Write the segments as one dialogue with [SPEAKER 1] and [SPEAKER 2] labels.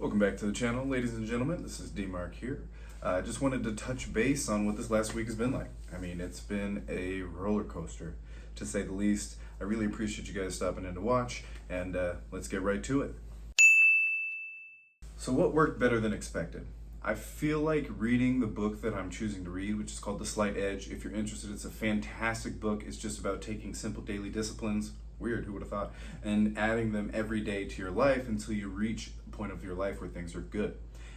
[SPEAKER 1] Welcome back to the channel, ladies and gentlemen. This is D-Mark here. I just wanted to touch base on what this last week has been like. I mean, it's been a roller coaster, to say the least. I really appreciate you guys stopping in to watch, and let's get right to it. So what worked better than expected? I feel like reading the book that I'm choosing to read, which is called The Slight Edge. If you're interested, it's a fantastic book. It's just about taking simple daily disciplines, weird, who would have thought, and adding them every day to your life until you reach a point of your life where things are good.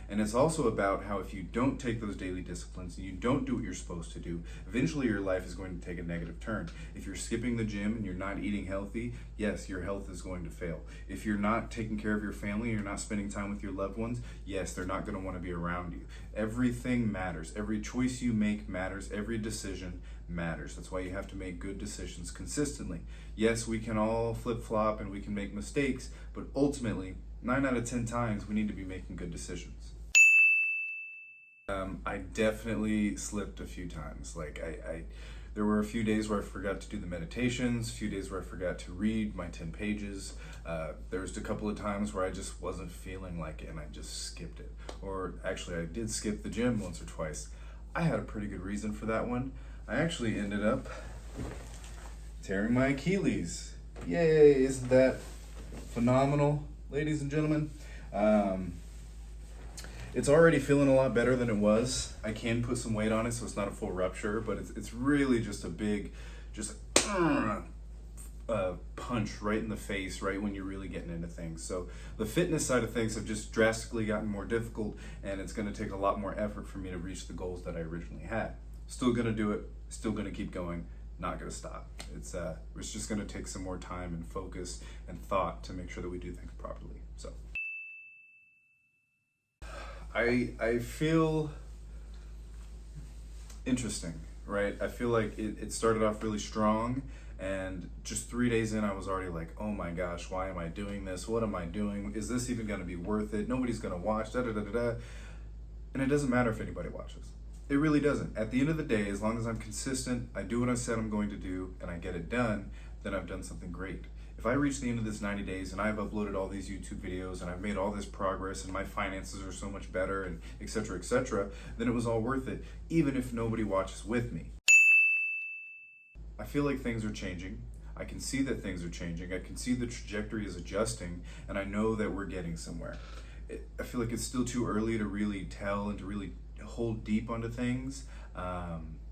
[SPEAKER 1] And it's also about how if you don't take those daily disciplines and you don't do what you're supposed to do, eventually your life is going to take a negative turn. If you're skipping the gym and you're not eating healthy, yes, your health is going to fail. If you're not taking care of your family, you're not spending time with your loved ones, yes, they're not going to want to be around you. Everything matters. Every choice you make matters. Every decision matters. That's why you have to make good decisions consistently. Yes, we can all flip-flop and we can make mistakes, but ultimately, 9 out of 10 times, we need to be making good decisions. I definitely slipped a few times. There were a few days where I forgot to do the meditations, a few days where I forgot to read my 10 pages. There was a couple of times where I just wasn't feeling like it and I just skipped it. Or actually, I did skip the gym once or twice. I had a pretty good reason for that one. I actually ended up tearing my Achilles. Yay, isn't that phenomenal, ladies and gentlemen? It's already feeling a lot better than it was. I can put some weight on it, so it's not a full rupture, but it's really just a big, punch right in the face, right when you're really getting into things. So the fitness side of things have just drastically gotten more difficult, and it's going to take a lot more effort for me to reach the goals that I originally had. Still going to do it, still going to keep going, not going to stop. It's just going to take some more time and focus and thought to make sure that we do things properly. So I feel interesting, right? I feel like it started off really strong, and just 3 days in, I was already like, oh my gosh, why am I doing this? What am I doing? Is this even going to be worth it? Nobody's going to watch, da-da-da-da-da. And it doesn't matter if anybody watches. It really doesn't. At the end of the day, as long as I'm consistent, I do what I said I'm going to do, and I get it done, then I've done something great. If I reach the end of this 90 days and I've uploaded all these YouTube videos and I've made all this progress and my finances are so much better and et cetera, then it was all worth it, even if nobody watches with me. I feel like things are changing. I can see that things are changing. I can see the trajectory is adjusting, and I know that we're getting somewhere. I feel like it's still too early to really tell and to really hold deep onto things.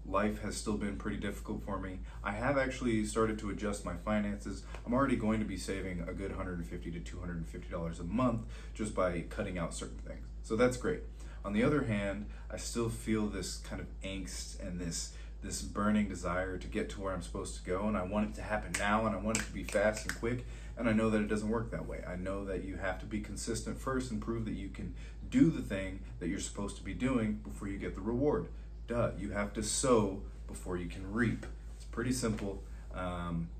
[SPEAKER 1] Life has still been pretty difficult for me. I have actually started to adjust my finances. I'm already going to be saving a good $150 to $250 a month just by cutting out certain things. So that's great. On the other hand, I still feel this kind of angst and this burning desire to get to where I'm supposed to go, and I want it to happen now, and I want it to be fast and quick, and I know that it doesn't work that way. I know that you have to be consistent first and prove that you can do the thing that you're supposed to be doing before you get the reward. Duh, you have to sow before you can reap. It's pretty simple,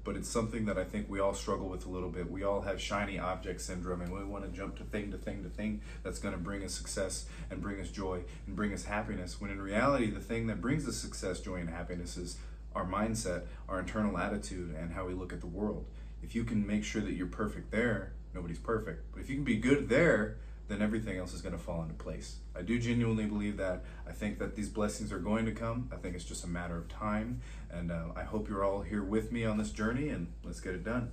[SPEAKER 1] but it's something that I think we all struggle with a little bit. We all have shiny object syndrome, and we want to jump to thing to thing to thing that's going to bring us success and bring us joy and bring us happiness, when in reality, the thing that brings us success, joy, and happiness is our mindset, our internal attitude, and how we look at the world. If you can make sure that you're perfect there, nobody's perfect. But if you can be good there, then everything else is going to fall into place. I do genuinely believe that. I think that these blessings are going to come. I think it's just a matter of time. And I hope you're all here with me on this journey, and let's get it done.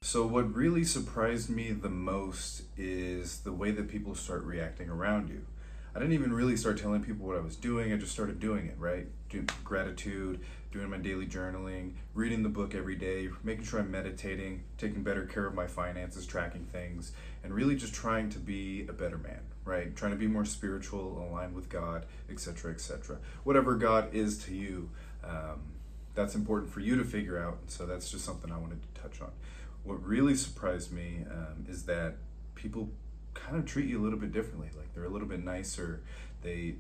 [SPEAKER 1] So what really surprised me the most is the way that people start reacting around you. I didn't even really start telling people what I was doing. I just started doing it, right? Gratitude, doing my daily journaling, reading the book every day, making sure I'm meditating, taking better care of my finances, tracking things, and really just trying to be a better man, right? Trying to be more spiritual, aligned with God, etc., etc. Whatever God is to you, that's important for you to figure out. So that's just something I wanted to touch on. What really surprised me is that people kind of treat you a little bit differently. Like, they're a little bit nicer, they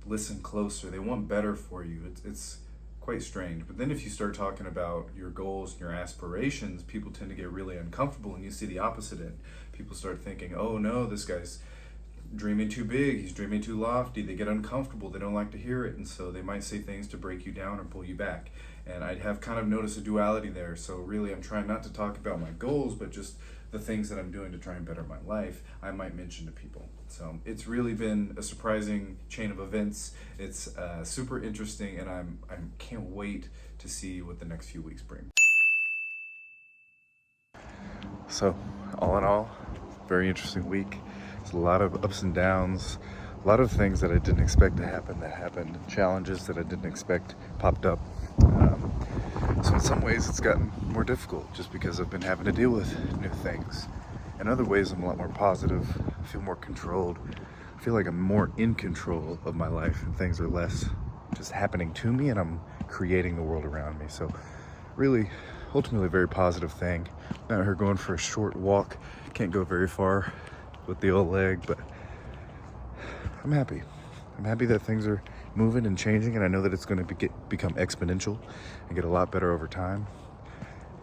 [SPEAKER 1] listen closer, they want better for you. It's quite strange. But then if you start talking about your goals and your aspirations, people tend to get really uncomfortable, and you see the opposite end. People start thinking, oh no, this guy's dreaming too big, he's dreaming too lofty, they get uncomfortable, they don't like to hear it, and so they might say things to break you down or pull you back. And I have kind of noticed a duality there, so really I'm trying not to talk about my goals, but just the things that I'm doing to try and better my life, I might mention to people. So it's really been a surprising chain of events. It's super interesting, and I can't wait to see what the next few weeks bring. So, all in all, very interesting week. It's a lot of ups and downs, a lot of things that I didn't expect to happen that happened, challenges that I didn't expect popped up. So in some ways it's gotten more difficult just because I've been having to deal with new things. In other ways I'm a lot more positive, I feel more controlled. I feel like I'm more in control of my life and things are less just happening to me and I'm creating the world around me. So really, ultimately a very positive thing. I'm out here going for a short walk. Can't go very far with the old leg, but I'm happy. I'm happy that things are moving and changing, and I know that it's going to become exponential and get a lot better over time.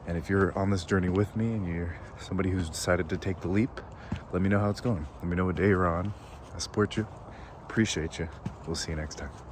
[SPEAKER 1] And if you're on this journey with me and you're somebody who's decided to take the leap, let me know how it's going. Let me know what day you're on. I support you, appreciate you. We'll see you next time.